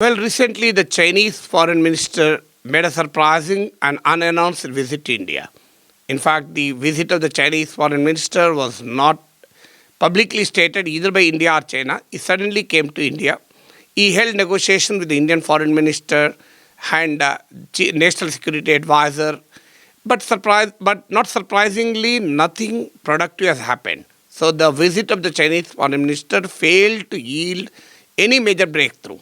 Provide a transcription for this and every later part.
Well, recently the Chinese Foreign Minister made a surprising and unannounced visit to India. In fact, the visit of the Chinese Foreign Minister was not publicly stated either by India or China. He suddenly came to India. He held negotiations with the Indian Foreign Minister and National Security Advisor. But not surprisingly, nothing productive has happened. So the visit of the Chinese Foreign Minister failed to yield any major breakthrough.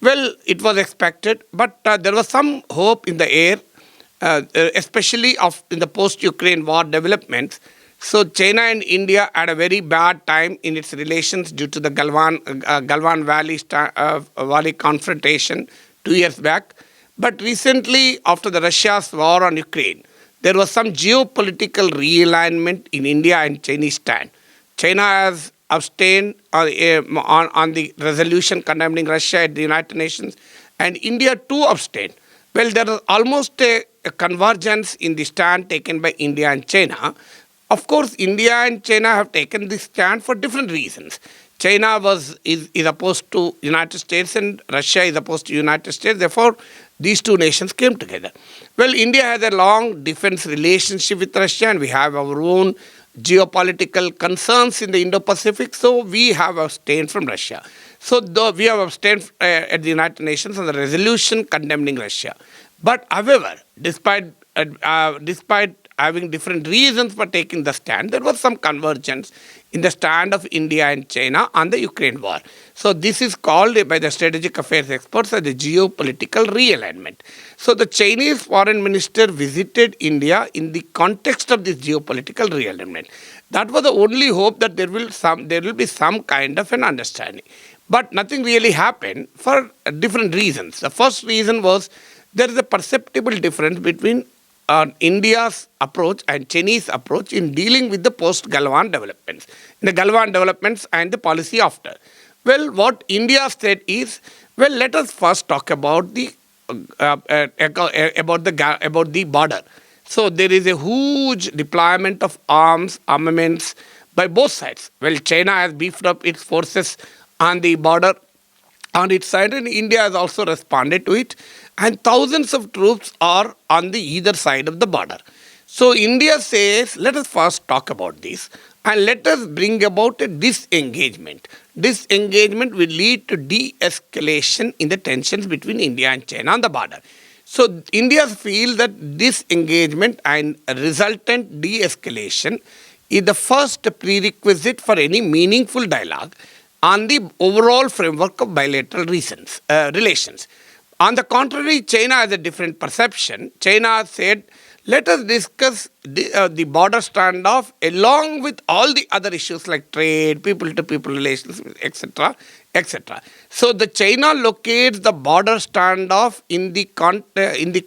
Well, it was expected, but there was some hope in the air, especially in the post-Ukraine war developments. So China and India had a very bad time in its relations due to the Galwan Valley confrontation 2 years back. But recently, after the Russia's war on Ukraine, there was some geopolitical realignment in India and Chinese stand. China has abstained on the resolution condemning Russia at the United Nations, and India too abstained. Well, there is almost a convergence in the stand taken by India and China. Of course, India and China have taken this stand for different reasons. China is opposed to United States and Russia is opposed to United States. Therefore, these two nations came together. Well, India has a long defense relationship with Russia, and we have our own geopolitical concerns in the Indo-Pacific, so we have abstained from Russia. So we have abstained at the United Nations on the resolution condemning Russia. But however, despite having different reasons for taking the stand, there was some convergence in the stand of India and China on the Ukraine war. So this is called by the strategic affairs experts as the geopolitical realignment. So the Chinese foreign minister visited India in the context of this geopolitical realignment. That was the only hope that there will be some kind of an understanding. But nothing really happened for different reasons. The first reason was there is a perceptible difference between India's approach and Chinese approach in dealing with the post-Galwan developments, the Galwan developments and the policy after. Well, what India said is, well, let us first talk about the border. So there is a huge deployment of armaments by both sides. Well, China has beefed up its forces on the border on its side, and India has also responded to it. And thousands of troops are on the either side of the border. So India says, let us first talk about this and let us bring about a disengagement. Disengagement will lead to de-escalation in the tensions between India and China on the border. So India feels that disengagement and resultant de-escalation is the first prerequisite for any meaningful dialogue on the overall framework of bilateral relations. On the contrary, China has a different perception. China said, let us discuss the border standoff along with all the other issues like trade, people-to-people relations, etc., etc. So the China locates the border standoff in the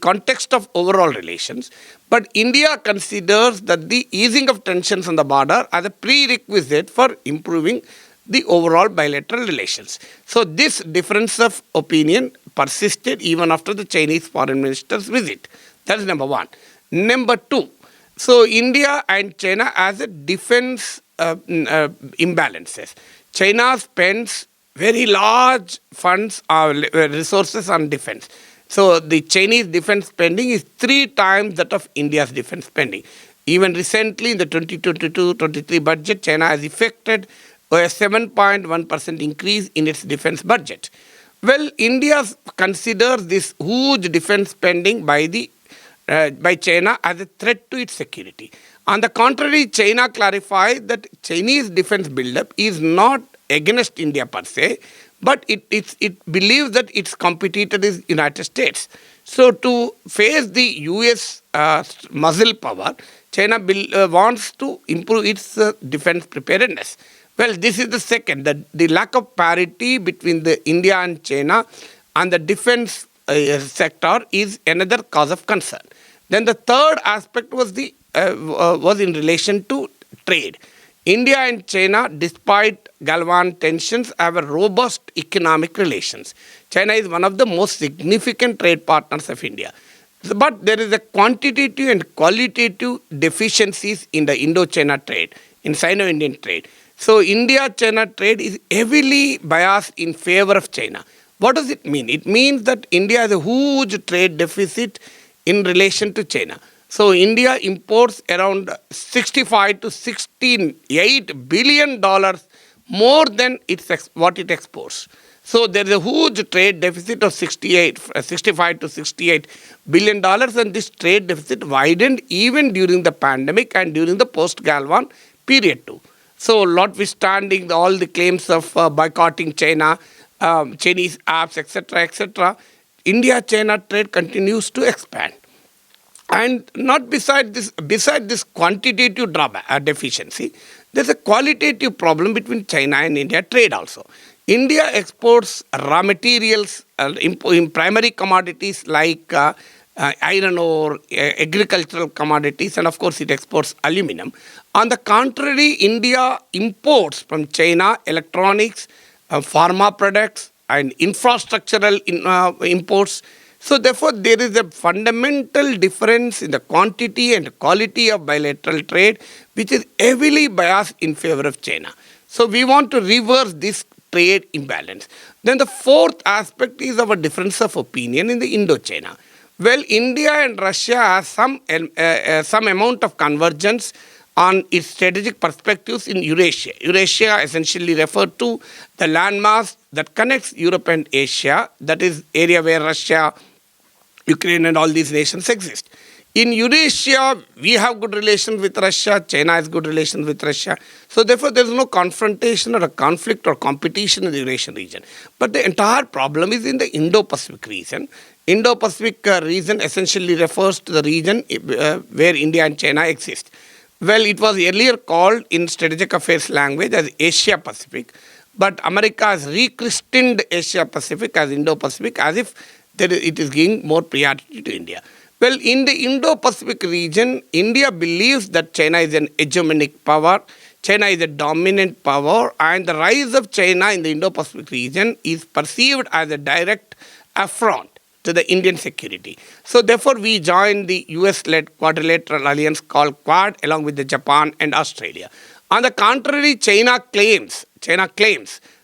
context of overall relations, but India considers that the easing of tensions on the border as a prerequisite for improving the overall bilateral relations. So this difference of opinion persisted even after the Chinese foreign minister's visit. That is number one. Number two, so India and China has a defense imbalances. China spends very large funds or resources on defense. So the Chinese defense spending is 3 times that of India's defense spending. Even recently in the 2022-23 budget, China has effected a 7.1% increase in its defense budget. Well, India considers this huge defense spending by China as a threat to its security. On the contrary, China clarified that Chinese defense buildup is not against India per se, but it believes that its competitor is United States. So to face the US muzzle power, China wants to improve its defense preparedness. Well, this is the second, the lack of parity between the India and China and the defense sector is another cause of concern. Then the third aspect was in relation to trade. India and China, despite Galwan tensions, have a robust economic relations. China is one of the most significant trade partners of India. But there is a quantitative and qualitative deficiencies in the Indo-China trade, in Sino-Indian trade. So India-China trade is heavily biased in favor of China. What does it mean? It means that India has a huge trade deficit in relation to China. So India imports around 65 to 68 billion dollars more than what it exports. So there is a huge trade deficit of 65 to 68 billion dollars, and this trade deficit widened even during the pandemic and during the post-Galwan period too. So notwithstanding all the claims of boycotting China, Chinese apps, etc., India-China trade continues to expand. And not beside this quantitative deficiency, there's a qualitative problem between China and India trade also. India exports raw materials in primary commodities like iron ore, agricultural commodities, and of course it exports aluminum. On the contrary, India imports from China electronics, pharma products, and infrastructural imports. So therefore, there is a fundamental difference in the quantity and quality of bilateral trade, which is heavily biased in favor of China. So we want to reverse this trade imbalance. Then the fourth aspect is our difference of opinion in the Indo-China. Well, India and Russia have some amount of convergence on its strategic perspectives in Eurasia. Eurasia essentially referred to the landmass that connects Europe and Asia, that is area where Russia, Ukraine and all these nations exist. In Eurasia, we have good relations with Russia, China has good relations with Russia. So therefore, there is no confrontation or a conflict or competition in the Eurasian region. But the entire problem is in the Indo-Pacific region. Indo-Pacific region essentially refers to the region where India and China exist. Well, it was earlier called in strategic affairs language as Asia-Pacific, but America has rechristened Asia-Pacific as Indo-Pacific as if it is giving more priority to India. Well, in the Indo-Pacific region, India believes that China is an hegemonic power, China is a dominant power, and the rise of China in the Indo-Pacific region is perceived as a direct affront to the Indian security. So therefore, we joined the US-led quadrilateral alliance called Quad along with the Japan and Australia. On the contrary, China claims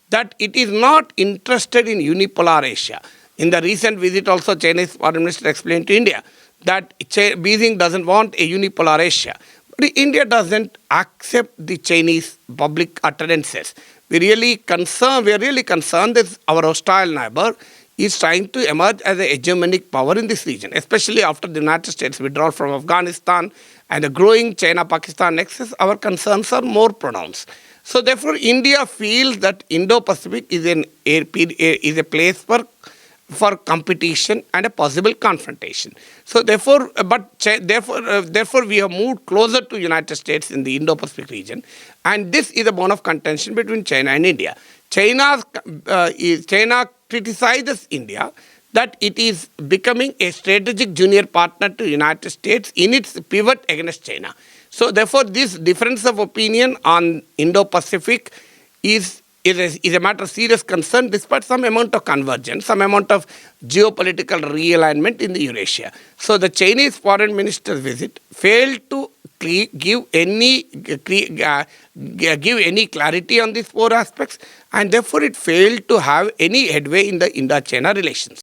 that it is not interested in unipolar Asia. In the recent visit also, Chinese Foreign Minister explained to India that Beijing doesn't want a unipolar Asia. But India doesn't accept the Chinese public utterances. We are really concerned that our hostile neighbor is trying to emerge as a hegemonic power in this region, especially after the United States withdrawal from Afghanistan and the growing China-Pakistan nexus. Our concerns are more pronounced. So therefore, India feels that Indo-Pacific is a place for competition and a possible confrontation. So therefore, we have moved closer to United States in the Indo-Pacific region, and this is a bone of contention between China and India. China criticizes India that it is becoming a strategic junior partner to United States in its pivot against China. So therefore, this difference of opinion on Indo-Pacific is a matter of serious concern despite some amount of convergence, some amount of geopolitical realignment in the Eurasia. So the Chinese foreign minister's visit failed to give any clarity on these four aspects, and therefore it failed to have any headway in the Indo-China relations.